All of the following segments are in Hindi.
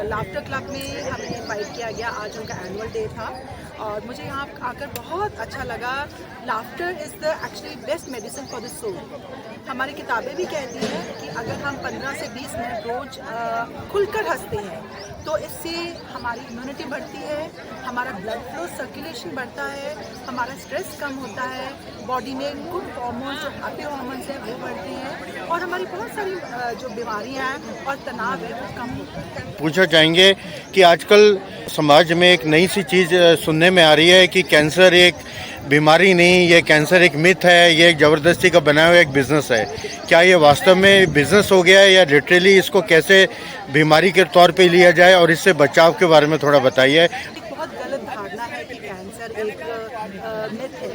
लाफ्टर क्लब में हमें इनवाइट किया गया। आज उनका एनुअल डे था और मुझे यहाँ आकर बहुत अच्छा लगा। Laughter is the actually best medicine for the soul. हमारी किताबें भी कहती हैं कि अगर हम 15 से 20 मिनट रोज़ खुलकर हंसते हैं तो इससे हमारी इम्यूनिटी बढ़ती है, हमारा ब्लड फ्लो सर्कुलेशन बढ़ता है, हमारा स्ट्रेस कम होता है, बॉडी में गुड हार्मोन्स जो हैप्पी हार्मोन्स हैं वो बढ़ते हैं और हमारी बहुत सारी जो बीमारियां हैं और तनाव है वो कम होता है। पूछना चाहेंगे कि आजकल समाज में एक नई सी चीज़ सुनने में आ रही है कि कैंसर एक बीमारी नहीं, ये कैंसर एक मिथ है, ये एक ज़बरदस्ती का बनाया हुआ एक बिज़नेस है। क्या ये वास्तव में बिज़नेस हो गया है या लिटरली इसको कैसे बीमारी के तौर पे लिया जाए, और इससे बचाव के बारे में थोड़ा बताइए। एक बहुत गलत धारणा है कि कैंसर एक मिथ है।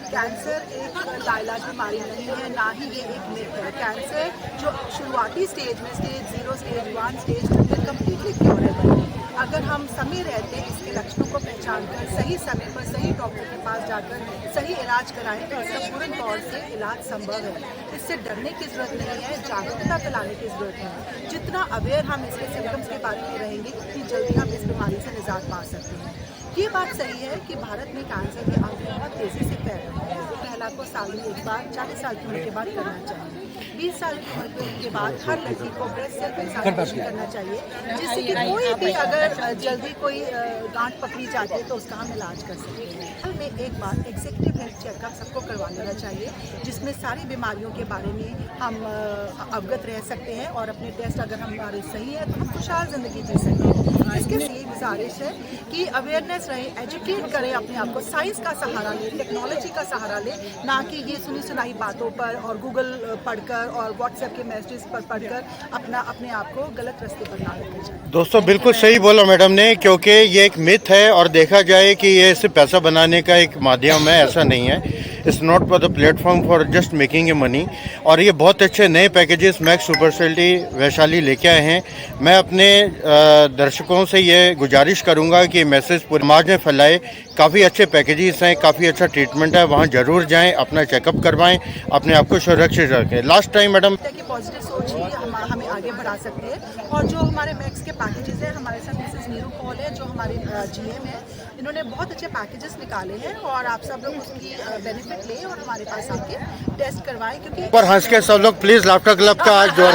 कैंसर एक लाइलाज बीमारी नहीं है, ना ही ये एक मिथ है। कैंसर जो शुरुआती स्टेज में स्टेज 0, स्टेज 1, स्टेज 2 में कम्प्लीटली क्योरेबल है। अगर हम समय रहते इसके लक्षणों को पहचान कर सही समय पर सही डॉक्टर के पास जाकर सही इलाज कराएं तो इसका पूर्ण तौर से इलाज संभव है। इससे डरने की ज़रूरत नहीं है, जागरूकता फैलाने की ज़रूरत है। जितना अवेयर हम इसके सिम्टम्स के बारे में रहेंगे उतनी जल्दी हम इस बीमारी से निजात पा सकते हैं। ये बात सही है कि भारत में कैंसर के आंकड़े बहुत तेज़ी से फैल रहे हैं। पहला को साल में एक बार 40 साल की उम्र के बाद करना चाहिए। 20 साल की उम्र के बाद हर लड़की को ब्रेस्ट सेल एक्जामिनेशन करना चाहिए, जिससे कि कोई भी अगर जल्दी कोई गांठ पकड़ी जाती है तो उसका हम इलाज कर सकते हैं। साल में एक बार एग्जीक्यूटिव हेल्थ चेकअप सबको करवा लेना चाहिए, जिसमें सारी बीमारियों के बारे में हम अवगत रह सकते हैं और अपने टेस्ट अगर हमारे सही है तो हम खुशहाल ज़िंदगी जी सकते हैं। इसके लिए गुजारिश है कि अवेयरनेस रहे, एजुकेट करें अपने आप को, साइंस का सहारा लें, टेक्नोलॉजी का सहारा लें, ना कि ये सुनी सुनाई बातों पर और गूगल पढ़कर और व्हाट्सएप के मैसेजेस पर पढ़कर अपने आप को गलत रास्ते पर ना लेकर जाए। दोस्तों बिल्कुल सही बोला मैडम ने, क्योंकि ये एक मिथ है और देखा जाए कि ये सिर्फ पैसा बनाने का एक माध्यम है, ऐसा नहीं है। It's not for the platform for just making a money. और ये बहुत अच्छे नए packages max super speciality Vaishali लेके आए हैं। मैं अपने दर्शकों से ये गुजारिश करूंगा कि मैसेज पूरे समाज में फैलाए। काफ़ी अच्छे पैकेजेस हैं, काफ़ी अच्छा ट्रीटमेंट है, वहाँ ज़रूर जाएं, अपना चेकअप करवाएं, अपने आप को सुरक्षित रखें। लास्ट टाइम मैडम कि पॉजिटिव सोच ही हमें आगे बढ़ा सकती है। और जो हमारे मैक्स के पैकेजेस हैं, हमारे साथ मिसेस नीरू कॉल है जो हमारे जीएम है, इन्होंने बहुत अच्छे पैकेजेस निकाले हैं और आप सब लोग उसकी बेनिफिट लें और हमारे पास आके टेस्ट करवाएं। क्योंकि पर हंस के सब लोग प्लीज़ लाफ्टर क्लब का आज द्वार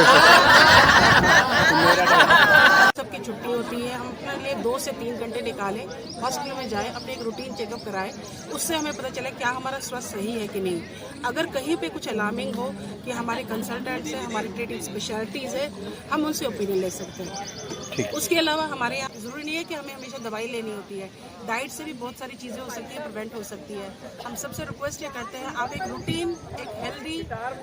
सबकी छुट्टी होती है, हम अपने लिए 2 से 3 घंटे निकालें, हॉस्पिटल में जाएं, अपने एक रूटीन चेकअप कराएं। उससे हमें पता चले क्या हमारा स्वास्थ्य सही है कि नहीं। अगर कहीं पे कुछ अलार्मिंग हो कि हमारे कंसल्टेंट्स हैं, हमारी ट्रीटिंग स्पेशलिटीज़ है, हम उनसे ओपिनियन ले सकते हैं। उसके अलावा हमारे यहाँ ज़रूरी नहीं है कि हमें हमेशा दवाई लेनी होती है। डाइट से भी बहुत सारी चीज़ें हो सकती है, प्रिवेंट हो सकती है। हम सबसे रिक्वेस्ट ये करते हैं, आप एक रूटीन, एक हेल्दी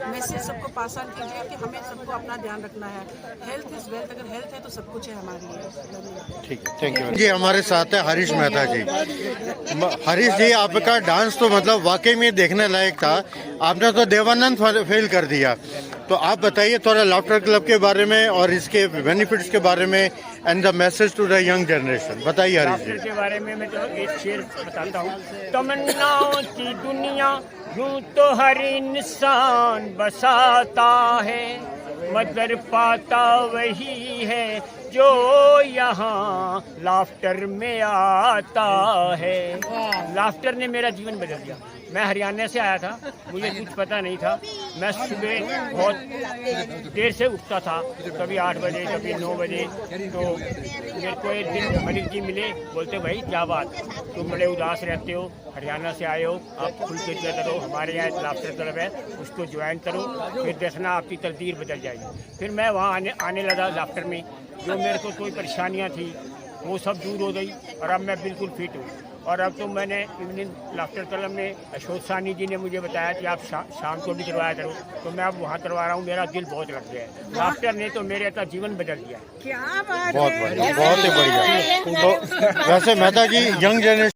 मैसेज सबको पास ऑन कीजिए कि हमें सबको अपना ध्यान रखना है। हेल्थ इज़ वेल्थ, अगर हेल्थ है तो सब कुछ है हमारे लिए। ठीक, थैंक यू जी। हमारे साथ है हरीश मेहता जी। हरीश जी, आपका डांस तो मतलब वाकई में देखने लायक था। आपने तो देवानंद फेल कर दिया। तो आप बताइए थोड़ा लाफ्टर क्लब के बारे में और इसके बेनिफिट्स के बारे में and the message to the young generation. बताइए हरीश जी। के बारे में मैं तो एक शेर बताता हूँ। तमन्नाओं की दुनिया यूं तो हर इंसान बसाता है, मगर पाता वही है जो यहाँ लाफ्टर में आता है। लाफ्टर ने मेरा जीवन बदल दिया। मैं हरियाणा से आया था, मुझे कुछ पता नहीं था। मैं सुबह बहुत देर से उठता था, कभी 8 बजे कभी 9 बजे। तो मेरे को एक दिन मलिक जी मिले, बोलते भाई क्या बात, तुम बड़े उदास रहते हो, हरियाणा से आए हो, आप खुल के क्या करो, हमारे यहाँ एक लाफ्टर क्लब है, उसको ज्वाइन करो, फिर देखना आपकी तकदीर बदल जाएगी। फिर मैं वहाँ आने लगा लाफ्टर में। जो मेरे को कोई परेशानियाँ थी वो सब दूर हो गई और अब मैं बिल्कुल फिट हूँ। और अब तो मैंने इवनिंग लाफ्टर क्लब में अशोक सानी जी ने मुझे बताया कि आप शाम को भी करवाया करो, तो मैं अब वहाँ करवा रहा हूँ। मेरा दिल बहुत लग गया है। लाफ्टर ने तो मेरे का जीवन बदल दिया। क्या बात बहुत बढ़िया, बहुत ही बढ़िया। तो वैसे मेहता जी, यंग जनरेशन